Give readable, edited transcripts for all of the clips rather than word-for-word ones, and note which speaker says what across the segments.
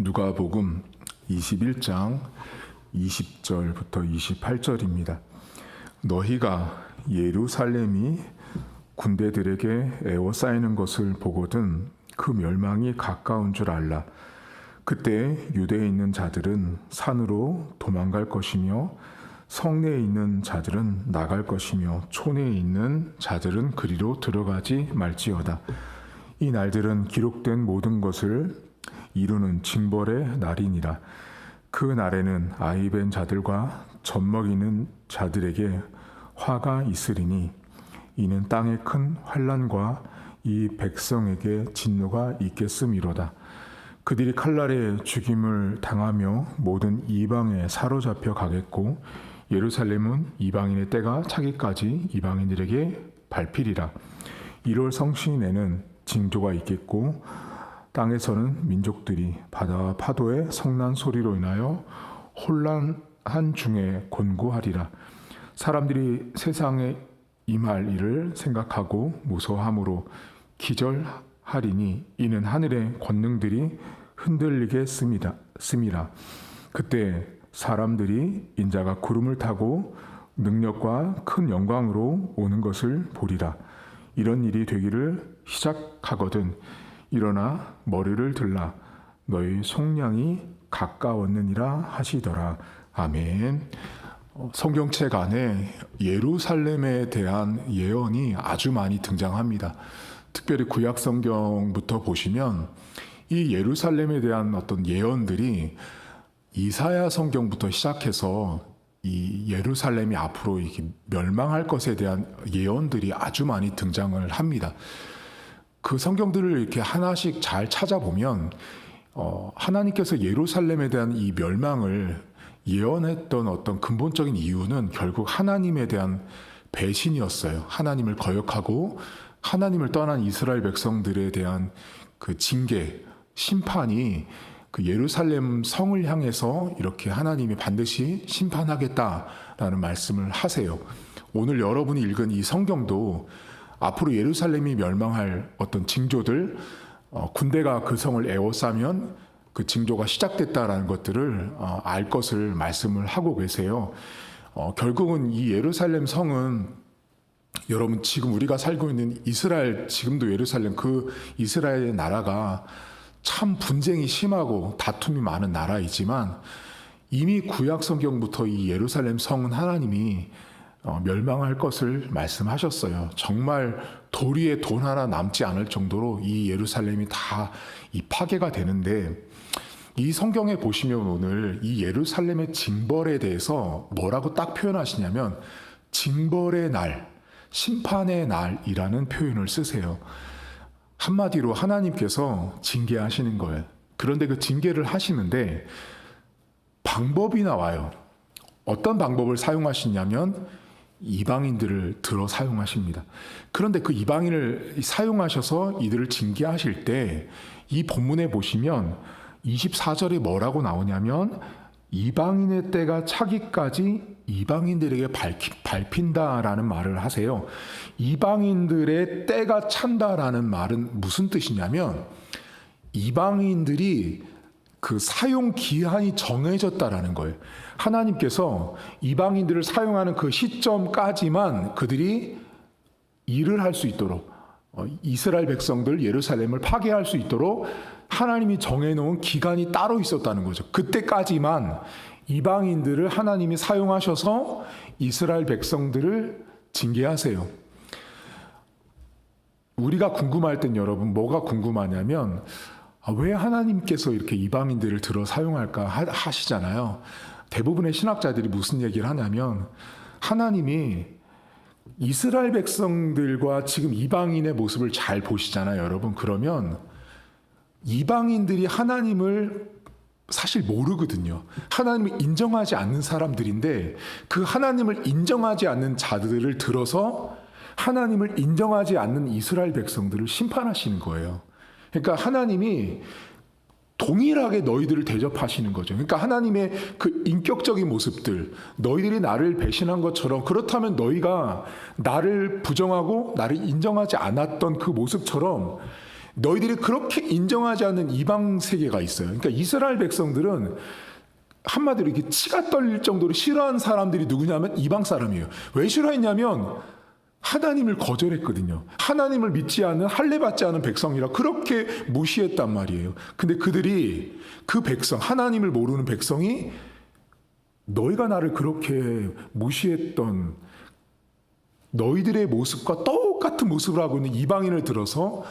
Speaker 1: 누가복음 21장 20절부터 28절입니다. 너희가 예루살렘이 군대들에게 에워싸이는 것을 보거든 그 멸망이 가까운 줄 알라. 그때 유대에 있는 자들은 산으로 도망갈 것이며 성내에 있는 자들은 나갈 것이며 촌에 있는 자들은 그리로 들어가지 말지어다. 이 날들은 기록된 모든 것을 이루는 징벌의 날이니라. 그 날에는 아이벤 자들과 젖먹이는 자들에게 화가 있으리니 이는 땅에 큰 환난과 이 백성에게 진노가 있겠음이로다. 그들이 칼날에 죽임을 당하며 모든 이방에 사로잡혀 가겠고 예루살렘은 이방인의 때가 차기까지 이방인들에게 밟히리라. 1월 성신에는 징조가 있겠고 땅에서는 민족들이 바다와 파도의 성난 소리로 인하여 혼란한 중에 곤고하리라. 사람들이 세상에 임할 일을 생각하고 무서워함으로 기절하리니 이는 하늘의 권능들이 흔들리게 씀이라. 그때 사람들이 인자가 구름을 타고 능력과 큰 영광으로 오는 것을 보리라. 이런 일이 되기를 시작하거든 일어나 머리를 들라. 너희 속량이 가까웠느니라 하시더라. 아멘. 성경책 안에 예루살렘에 대한 예언이 아주 많이 등장합니다. 특별히 구약 성경부터 보시면 이 예루살렘에 대한 어떤 예언들이 이사야 성경부터 시작해서 이 예루살렘이 앞으로 이렇게 멸망할 것에 대한 예언들이 아주 많이 등장을 합니다. 그 성경들을 이렇게 하나씩 잘 찾아보면 하나님께서 예루살렘에 대한 이 멸망을 예언했던 어떤 근본적인 이유는 결국 하나님에 대한 배신이었어요. 하나님을 거역하고 하나님을 떠난 이스라엘 백성들에 대한 그 징계, 심판이 그 예루살렘 성을 향해서 이렇게 하나님이 반드시 심판하겠다라는 말씀을 하세요. 오늘 여러분이 읽은 이 성경도 앞으로 예루살렘이 멸망할 어떤 징조들, 군대가 그 성을 에워싸면 그 징조가 시작됐다라는 것들을 알 것을 말씀을 하고 계세요. 결국은 이 예루살렘 성은 여러분 지금 우리가 살고 있는 이스라엘, 지금도 예루살렘 그 이스라엘의 나라가 참 분쟁이 심하고 다툼이 많은 나라이지만 이미 구약 성경부터 이 예루살렘 성은 하나님이 멸망할 것을 말씀하셨어요. 정말 돌 위에 돈 하나 남지 않을 정도로 이 예루살렘이 다 이 파괴가 되는데 이 성경에 보시면 오늘 이 예루살렘의 징벌에 대해서 뭐라고 딱 표현하시냐면 징벌의 날, 심판의 날이라는 표현을 쓰세요. 한마디로 하나님께서 징계하시는 거예요. 그런데 그 징계를 하시는데 방법이 나와요. 어떤 방법을 사용하시냐면 이방인들을 들어 사용하십니다. 그런데 그 이방인을 사용하셔서 이들을 징계하실 때 이 본문에 보시면 24절에 뭐라고 나오냐면 이방인의 때가 차기까지 이방인들에게 밟힌다라는 말을 하세요. 이방인들의 때가 찬다라는 말은 무슨 뜻이냐면 이방인들이 그 사용 기한이 정해졌다라는 거예요. 하나님께서 이방인들을 사용하는 그 시점까지만 그들이 일을 할 수 있도록 이스라엘 백성들 예루살렘을 파괴할 수 있도록 하나님이 정해놓은 기간이 따로 있었다는 거죠. 그때까지만 이방인들을 하나님이 사용하셔서 이스라엘 백성들을 징계하세요. 우리가 궁금할 땐 여러분 뭐가 궁금하냐면 왜 하나님께서 이렇게 이방인들을 들어 사용할까 하시잖아요. 대부분의 신학자들이 무슨 얘기를 하냐면 하나님이 이스라엘 백성들과 지금 이방인의 모습을 잘 보시잖아요, 여러분. 그러면 이방인들이 하나님을 사실 모르거든요. 하나님을 인정하지 않는 사람들인데 그 하나님을 인정하지 않는 자들을 들어서 하나님을 인정하지 않는 이스라엘 백성들을 심판하시는 거예요. 그러니까 하나님이 동일하게 너희들을 대접하시는 거죠. 그러니까 하나님의 그 인격적인 모습들, 너희들이 나를 배신한 것처럼 그렇다면 너희가 나를 부정하고 나를 인정하지 않았던 그 모습처럼 너희들이 그렇게 인정하지 않는 이방 세계가 있어요. 그러니까 이스라엘 백성들은 한마디로 이렇게 치가 떨릴 정도로 싫어하는 사람들이 누구냐면 이방 사람이에요. 왜 싫어했냐면 하나님을 거절했거든요. 하나님을 믿지 않는, 할례받지 않은 백성이라 그렇게 무시했단 말이에요. 근데 그들이 그 백성, 하나님을 모르는 백성이 너희가 나를 그렇게 무시했던 너희들의 모습과 똑같은 모습을 하고 있는 이방인을 들어서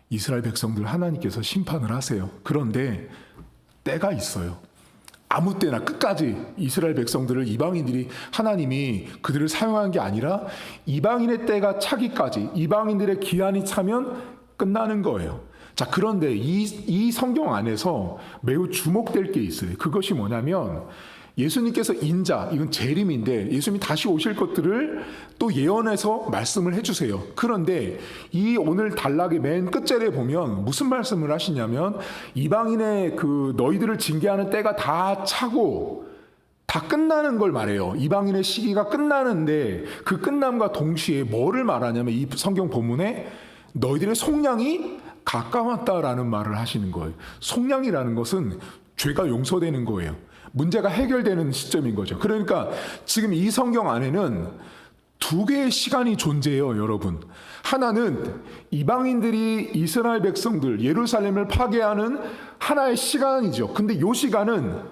Speaker 1: 이스라엘 백성들 하나님께서 심판을 하세요. 그런데 때가 있어요. 아무 때나 끝까지 이스라엘 백성들을 이방인들이 하나님이 그들을 사용한 게 아니라 이방인의 때가 차기까지, 이방인들의 기한이 차면 끝나는 거예요. 자, 그런데 이 성경 안에서 매우 주목될 게 있어요. 그것이 뭐냐면 예수님께서 인자, 이건 재림인데 예수님이 다시 오실 것들을 또 예언해서 말씀을 해주세요. 그런데 이 오늘 단락의 맨 끝절에 보면 무슨 말씀을 하시냐면 이방인의 그 너희들을 징계하는 때가 다 차고 다 끝나는 걸 말해요. 이방인의 시기가 끝나는데 그 끝남과 동시에 뭐를 말하냐면 이 성경 본문에 너희들의 속량이 가까웠다라는 말을 하시는 거예요. 속량이라는 것은 죄가 용서되는 거예요. 문제가 해결되는 시점인 거죠. 그러니까 지금 이 성경 안에는 두 개의 시간이 존재해요, 여러분. 하나는 이방인들이 이스라엘 백성들, 예루살렘을 파괴하는 하나의 시간이죠. 근데 이 시간은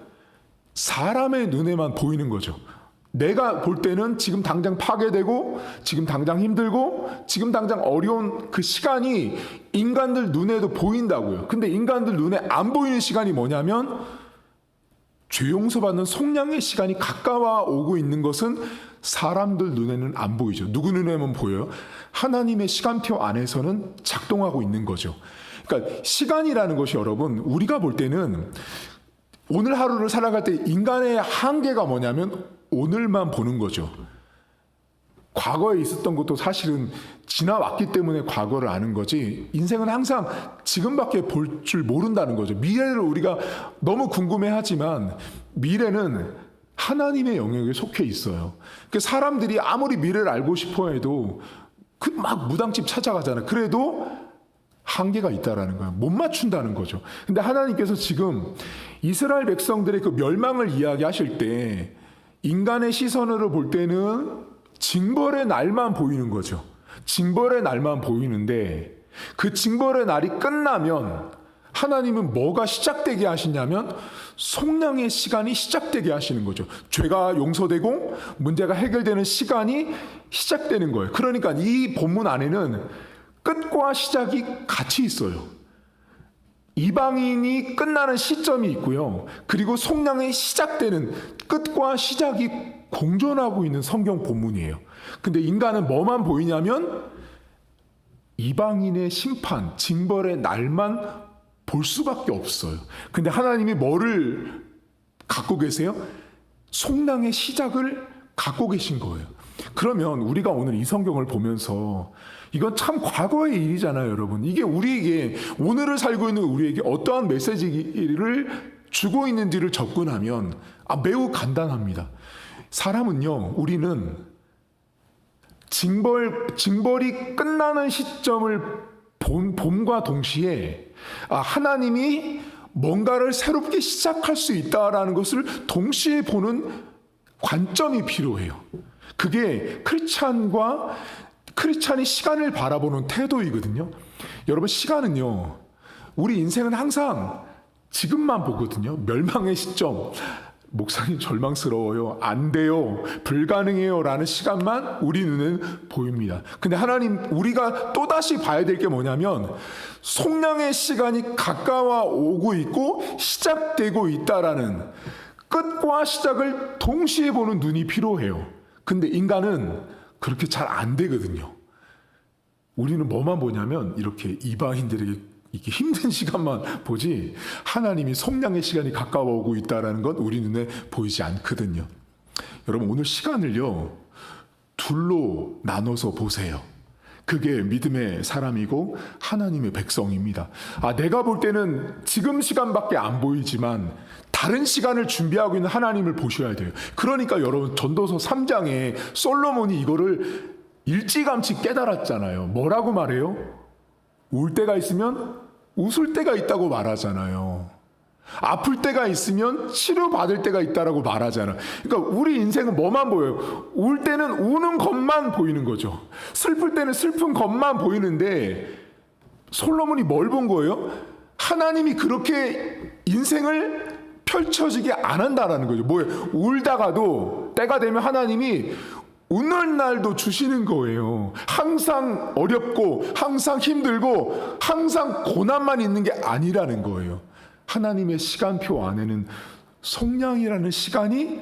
Speaker 1: 사람의 눈에만 보이는 거죠. 내가 볼 때는 지금 당장 파괴되고, 지금 당장 힘들고, 지금 당장 어려운 그 시간이 인간들 눈에도 보인다고요. 근데 인간들 눈에 안 보이는 시간이 뭐냐면 죄 용서받는 속량의 시간이 가까워 오고 있는 것은 사람들 눈에는 안 보이죠. 누구 눈에만 보여요? 하나님의 시간표 안에서는 작동하고 있는 거죠. 그러니까 시간이라는 것이 여러분, 우리가 볼 때는 오늘 하루를 살아갈 때 인간의 한계가 뭐냐면 오늘만 보는 거죠. 과거에 있었던 것도 사실은 지나왔기 때문에 과거를 아는 거지, 인생은 항상 지금밖에 볼 줄 모른다는 거죠. 미래를 우리가 너무 궁금해하지만 미래는 하나님의 영역에 속해 있어요. 그러니까 사람들이 아무리 미래를 알고 싶어 해도 그 막 무당집 찾아가잖아요. 그래도 한계가 있다라는 거예요. 못 맞춘다는 거죠. 근데 하나님께서 지금 이스라엘 백성들의 그 멸망을 이야기하실 때 인간의 시선으로 볼 때는 징벌의 날만 보이는 거죠. 징벌의 날만 보이는데 그 징벌의 날이 끝나면 하나님은 뭐가 시작되게 하시냐면 속량의 시간이 시작되게 하시는 거죠. 죄가 용서되고 문제가 해결되는 시간이 시작되는 거예요. 그러니까 이 본문 안에는 끝과 시작이 같이 있어요. 이방인이 끝나는 시점이 있고요. 그리고 속량이 시작되는 끝과 시작이 공존하고 있는 성경 본문이에요. 근데 인간은 뭐만 보이냐면 이방인의 심판, 징벌의 날만 볼 수밖에 없어요. 근데 하나님이 뭐를 갖고 계세요? 속량의 시작을 갖고 계신 거예요. 그러면 우리가 오늘 이 성경을 보면서 이건 참 과거의 일이잖아요, 여러분. 이게 우리에게, 오늘을 살고 있는 우리에게 어떠한 메시지를 주고 있는지를 접근하면 매우 간단합니다. 사람은요, 우리는 징벌이 끝나는 시점을 봄과 동시에 하나님이 뭔가를 새롭게 시작할 수 있다라는 것을 동시에 보는 관점이 필요해요. 그게 크리스찬이 시간을 바라보는 태도이거든요. 여러분, 시간은요, 우리 인생은 항상 지금만 보거든요. 멸망의 시점, 목사님 절망스러워요, 안 돼요, 불가능해요 라는 시간만 우리 눈에는 보입니다. 근데 하나님, 우리가 또다시 봐야 될 게 뭐냐면 속량의 시간이 가까워 오고 있고 시작되고 있다라는 끝과 시작을 동시에 보는 눈이 필요해요. 근데 인간은 그렇게 잘 안 되거든요. 우리는 뭐만 보냐면 이렇게 이방인들에게 이렇게 힘든 시간만 보지, 하나님이 속량의 시간이 가까워 오고 있다는 건 우리 눈에 보이지 않거든요. 여러분, 오늘 시간을요, 둘로 나눠서 보세요. 그게 믿음의 사람이고 하나님의 백성입니다. 내가 볼 때는 지금 시간밖에 안 보이지만 다른 시간을 준비하고 있는 하나님을 보셔야 돼요. 그러니까 여러분, 전도서 3장에 솔로몬이 이거를 일찌감치 깨달았잖아요. 뭐라고 말해요? 올 때가 있으면 웃을 때가 있다고 말하잖아요. 아플 때가 있으면 치료받을 때가 있다라고 말하잖아. 그러니까 우리 인생은 뭐만 보여요? 울 때는 우는 것만 보이는 거죠. 슬플 때는 슬픈 것만 보이는데 솔로몬이 뭘 본 거예요? 하나님이 그렇게 인생을 펼쳐지게 안 한다라는 거죠. 뭐예요? 울다가도 때가 되면 하나님이 웃는 날도 주시는 거예요. 항상 어렵고 항상 힘들고 항상 고난만 있는 게 아니라는 거예요. 하나님의 시간표 안에는 속량이라는 시간이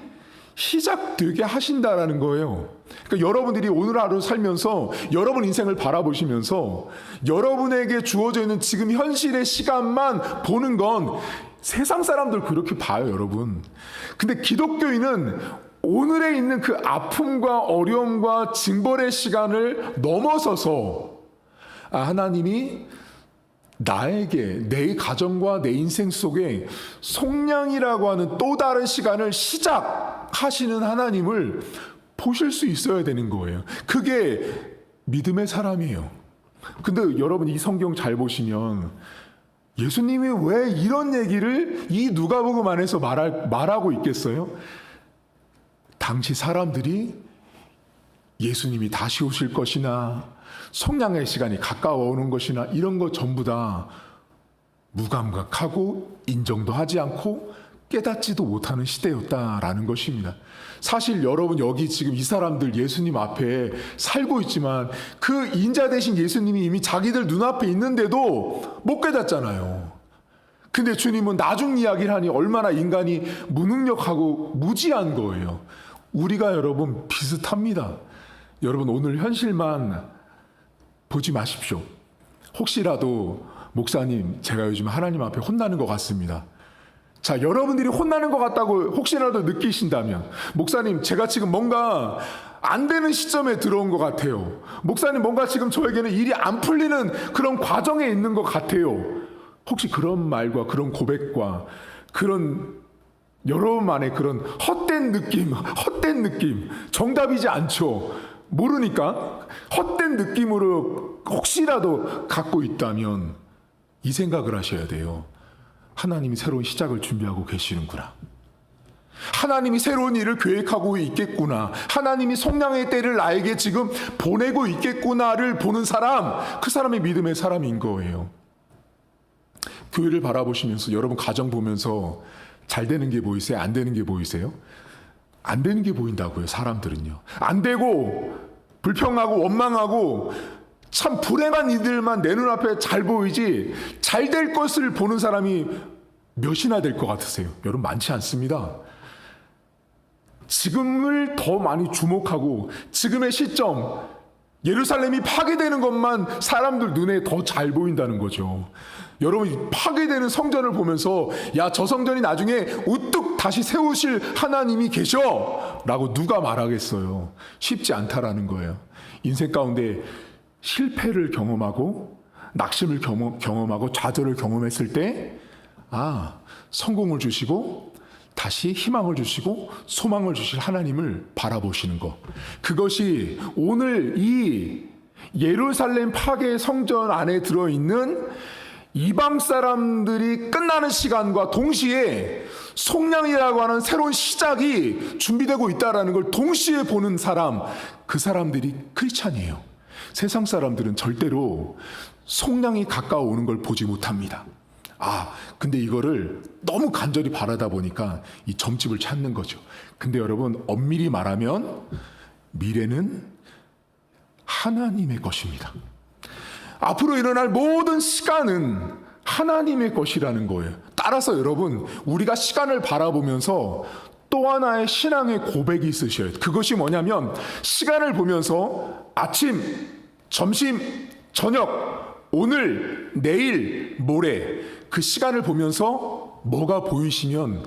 Speaker 1: 시작되게 하신다라는 거예요. 그러니까 여러분들이 오늘 하루 살면서 여러분 인생을 바라보시면서 여러분에게 주어져 있는 지금 현실의 시간만 보는 건 세상 사람들 그렇게 봐요, 여러분. 근데 기독교인은 오늘에 있는 그 아픔과 어려움과 징벌의 시간을 넘어서서 하나님이 나에게 내 가정과 내 인생 속에 속량이라고 하는 또 다른 시간을 시작하시는 하나님을 보실 수 있어야 되는 거예요. 그게 믿음의 사람이에요. 근데 여러분 이 성경 잘 보시면 예수님이 왜 이런 얘기를 이 누가복음 안에서 말하고 있겠어요? 당시 사람들이 예수님이 다시 오실 것이나 속량의 시간이 가까워오는 것이나 이런 거 전부 다 무감각하고 인정도 하지 않고 깨닫지도 못하는 시대였다라는 것입니다. 사실 여러분 여기 지금 이 사람들 예수님 앞에 살고 있지만 그 인자 되신 예수님이 이미 자기들 눈앞에 있는데도 못 깨닫잖아요. 근데 주님은 나중 이야기를 하니 얼마나 인간이 무능력하고 무지한 거예요. 우리가 여러분 비슷합니다. 여러분 오늘 현실만 보지 마십시오. 혹시라도 목사님 제가 요즘 하나님 앞에 혼나는 것 같습니다. 자, 여러분들이 혼나는 것 같다고 혹시라도 느끼신다면 목사님 제가 지금 뭔가 안 되는 시점에 들어온 것 같아요. 목사님 뭔가 지금 저에게는 일이 안 풀리는 그런 과정에 있는 것 같아요. 혹시 그런 말과 그런 고백과 그런 여러분만의 그런 헛된 느낌 정답이지 않죠. 모르니까 헛된 느낌으로 혹시라도 갖고 있다면 이 생각을 하셔야 돼요. 하나님이 새로운 시작을 준비하고 계시는구나. 하나님이 새로운 일을 계획하고 있겠구나. 하나님이 속량의 때를 나에게 지금 보내고 있겠구나를 보는 사람, 그 사람이 믿음의 사람인 거예요. 교회를 바라보시면서 여러분 가정 보면서 잘 되는 게 보이세요? 안 되는 게 보이세요? 안 되는 게 보인다고요, 사람들은요. 안 되고 불평하고 원망하고 참 불행한 이들만 내 눈앞에 잘 보이지 잘 될 것을 보는 사람이 몇이나 될 것 같으세요? 여러분 많지 않습니다. 지금을 더 많이 주목하고 지금의 시점 예루살렘이 파괴되는 것만 사람들 눈에 더 잘 보인다는 거죠. 여러분 파괴되는 성전을 보면서 야, 저 성전이 나중에 우뚝 다시 세우실 하나님이 계셔 라고 누가 말하겠어요. 쉽지 않다라는 거예요. 인생 가운데 실패를 경험하고 낙심을 경험하고 좌절을 경험했을 때 성공을 주시고 다시 희망을 주시고 소망을 주실 하나님을 바라보시는 것, 그것이 오늘 이 예루살렘 파괴 성전 안에 들어있는 이방 사람들이 끝나는 시간과 동시에 속량이라고 하는 새로운 시작이 준비되고 있다는 걸 동시에 보는 사람, 그 사람들이 크리스찬이에요. 세상 사람들은 절대로 속량이 가까워오는 걸 보지 못합니다. 근데 이거를 너무 간절히 바라다 보니까 이 점집을 찾는 거죠. 근데 여러분 엄밀히 말하면 미래는 하나님의 것입니다. 앞으로 일어날 모든 시간은 하나님의 것이라는 거예요. 따라서 여러분 우리가 시간을 바라보면서 또 하나의 신앙의 고백이 있으셔야 돼요. 그것이 뭐냐면 시간을 보면서 아침, 점심, 저녁, 오늘, 내일, 모레 그 시간을 보면서 뭐가 보이시면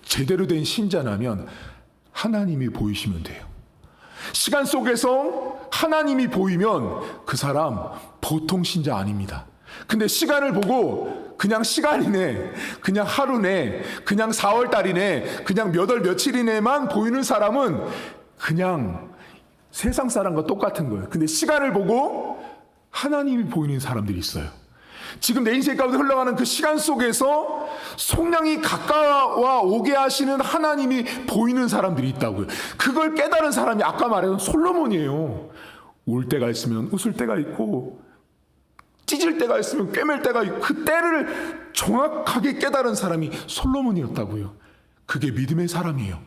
Speaker 1: 제대로 된 신자라면 하나님이 보이시면 돼요. 시간 속에서 하나님이 보이면 그 사람 보통 신자 아닙니다. 근데 시간을 보고 그냥 시간이네, 그냥 하루네, 그냥 4월달이네, 그냥 몇 월 며칠이네만 보이는 사람은 그냥 세상 사람과 똑같은 거예요. 근데 시간을 보고 하나님이 보이는 사람들이 있어요. 지금 내 인생 가운데 흘러가는 그 시간 속에서 속량이 가까워 오게 하시는 하나님이 보이는 사람들이 있다고요. 그걸 깨달은 사람이 아까 말했던 솔로몬이에요. 울 때가 있으면 웃을 때가 있고 찢을 때가 있으면 꿰맬 때가 있고 그 때를 정확하게 깨달은 사람이 솔로몬이었다고요. 그게 믿음의 사람이에요.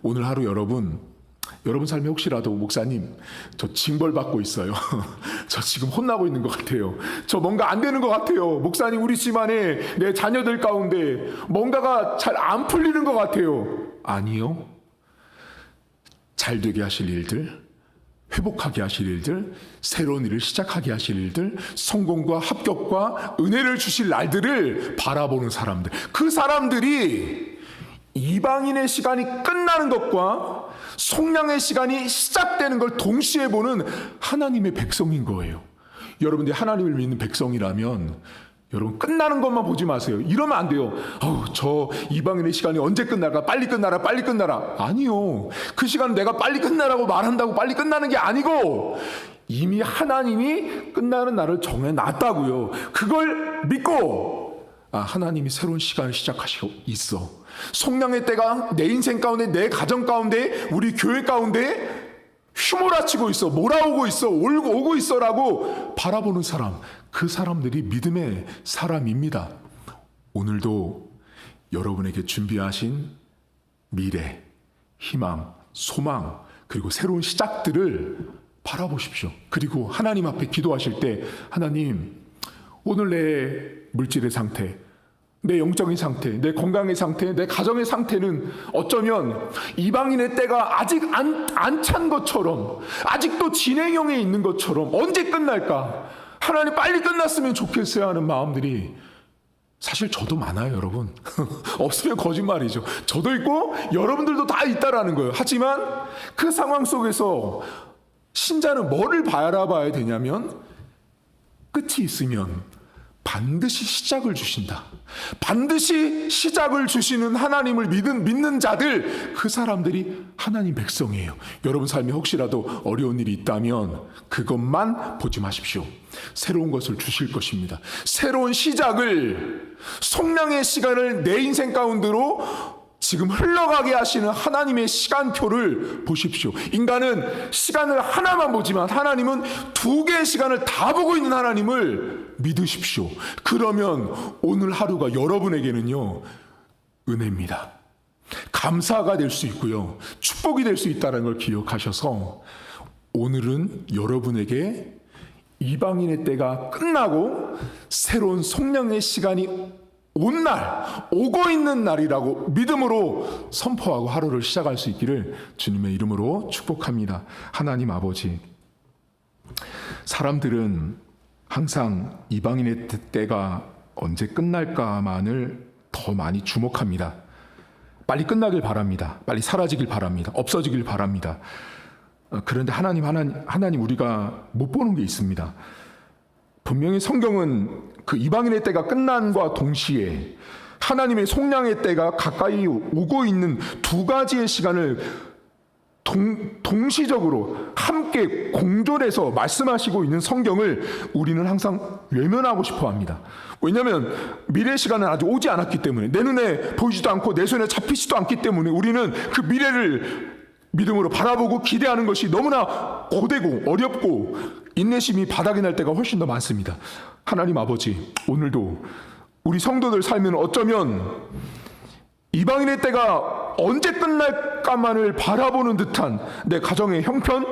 Speaker 1: 오늘 하루 여러분 삶에 혹시라도 목사님 저 징벌받고 있어요. 저 지금 혼나고 있는 것 같아요. 저 뭔가 안 되는 것 같아요. 목사님 우리 집안에 내 자녀들 가운데 뭔가가 잘 안 풀리는 것 같아요. 아니요. 잘 되게 하실 일들, 회복하게 하실 일들, 새로운 일을 시작하게 하실 일들, 성공과 합격과 은혜를 주실 날들을 바라보는 사람들, 그 사람들이 이방인의 시간이 끝나는 것과 속량의 시간이 시작되는 걸 동시에 보는 하나님의 백성인 거예요. 여러분들이 하나님을 믿는 백성이라면 여러분 끝나는 것만 보지 마세요. 이러면 안 돼요. 저 이방인의 시간이 언제 끝날까? 빨리 끝나라, 빨리 끝나라. 아니요. 그 시간은 내가 빨리 끝나라고 말한다고 빨리 끝나는 게 아니고 이미 하나님이 끝나는 날을 정해놨다고요. 그걸 믿고 하나님이 새로운 시간을 시작하시고 있어. 속량의 때가 내 인생 가운데, 내 가정 가운데, 우리 교회 가운데 휘몰아치고 있어, 몰아오고 있어, 오고 있어라고 바라보는 사람, 그 사람들이 믿음의 사람입니다. 오늘도 여러분에게 준비하신 미래, 희망, 소망, 그리고 새로운 시작들을 바라보십시오. 그리고 하나님 앞에 기도하실 때 하나님, 오늘 내 물질의 상태, 내 영적인 상태, 내 건강의 상태, 내 가정의 상태는 어쩌면 이방인의 때가 아직 안 찬 것처럼, 아직도 진행형에 있는 것처럼 언제 끝날까? 하나님 빨리 끝났으면 좋겠어야 하는 마음들이 사실 저도 많아요, 여러분. 없으면 거짓말이죠. 저도 있고 여러분들도 다 있다라는 거예요. 하지만 그 상황 속에서 신자는 뭐를 바라봐야 되냐면 끝이 있으면 반드시 시작을 주신다. 반드시 시작을 주시는 하나님을 믿는 자들, 그 사람들이 하나님 백성이에요. 여러분 삶에 혹시라도 어려운 일이 있다면 그것만 보지 마십시오. 새로운 것을 주실 것입니다. 새로운 시작을, 속량의 시간을 내 인생 가운데로 지금 흘러가게 하시는 하나님의 시간표를 보십시오. 인간은 시간을 하나만 보지만 하나님은 두 개의 시간을 다 보고 있는 하나님을 믿으십시오. 그러면 오늘 하루가 여러분에게는요, 은혜입니다. 감사가 될 수 있고요, 축복이 될 수 있다는 걸 기억하셔서 오늘은 여러분에게 이방인의 때가 끝나고 새로운 속량의 시간이 온 날, 오고 있는 날이라고 믿음으로 선포하고 하루를 시작할 수 있기를 주님의 이름으로 축복합니다. 하나님 아버지, 사람들은 항상 이방인의 때가 언제 끝날까만을 더 많이 주목합니다. 빨리 끝나길 바랍니다. 빨리 사라지길 바랍니다. 없어지길 바랍니다. 그런데 하나님 우리가 못 보는 게 있습니다. 분명히 성경은 그 이방인의 때가 끝난과 동시에 하나님의 속량의 때가 가까이 오고 있는 두 가지의 시간을 동시적으로 함께 공존해서 말씀하시고 있는 성경을 우리는 항상 외면하고 싶어 합니다. 왜냐하면 미래의 시간은 아직 오지 않았기 때문에, 내 눈에 보이지도 않고 내 손에 잡히지도 않기 때문에 우리는 그 미래를 믿음으로 바라보고 기대하는 것이 너무나 고되고 어렵고 인내심이 바닥이 날 때가 훨씬 더 많습니다. 하나님 아버지, 오늘도 우리 성도들 삶에는 어쩌면 이방인의 때가 언제 끝날까만을 바라보는 듯한 내 가정의 형편,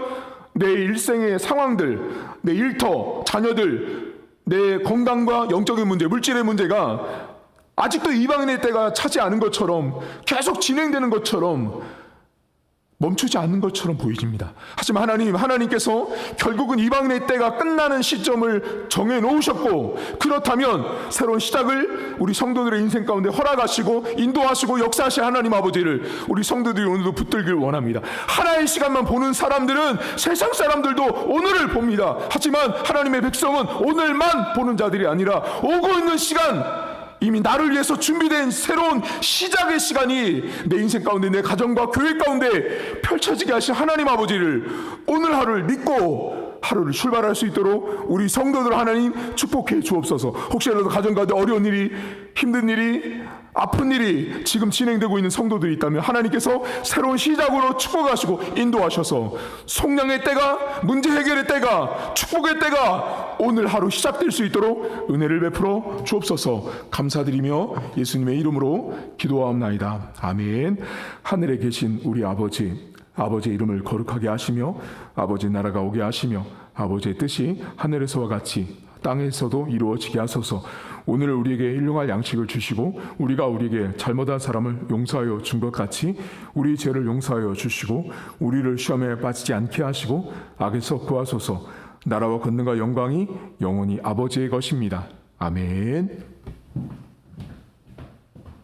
Speaker 1: 내 일생의 상황들, 내 일터, 자녀들, 내 건강과 영적인 문제, 물질의 문제가 아직도 이방인의 때가 차지 않은 것처럼 계속 진행되는 것처럼 멈추지 않는 것처럼 보입니다. 하지만 하나님께서 결국은 이방인의 때가 끝나는 시점을 정해놓으셨고, 그렇다면 새로운 시작을 우리 성도들의 인생 가운데 허락하시고 인도하시고 역사하신 하나님 아버지를 우리 성도들이 오늘도 붙들길 원합니다. 하나의 시간만 보는 사람들은 세상 사람들도 오늘을 봅니다. 하지만 하나님의 백성은 오늘만 보는 자들이 아니라 오고 있는 시간, 이미 나를 위해서 준비된 새로운 시작의 시간이 내 인생 가운데, 내 가정과 교회 가운데 펼쳐지게 하신 하나님 아버지를 오늘 하루를 믿고
Speaker 2: 하루를 출발할 수 있도록 우리 성도들 하나님 축복해 주옵소서. 혹시라도 가정 가운데 어려운 일이, 힘든 일이, 아픈 일이 지금 진행되고 있는 성도들이 있다면 하나님께서 새로운 시작으로 축복하시고 인도하셔서 속량의 때가, 문제 해결의 때가, 축복의 때가 오늘 하루 시작될 수 있도록 은혜를 베풀어 주옵소서. 감사드리며 예수님의 이름으로 기도하옵나이다. 아멘. 하늘에 계신 우리 아버지의 이름을 거룩하게 하시며 아버지의 나라가 오게 하시며 아버지의 뜻이 하늘에서와 같이 땅에서도 이루어지게 하소서. 오늘 우리에게 일용할 양식을 주시고 우리가 우리에게 잘못한 사람을 용서하여 준 것 같이 우리 죄를 용서하여 주시고 우리를 시험에 빠지지 않게 하시고 악에서 구하소서. 나라와 권능과 영광이 영원히 아버지의 것입니다. 아멘.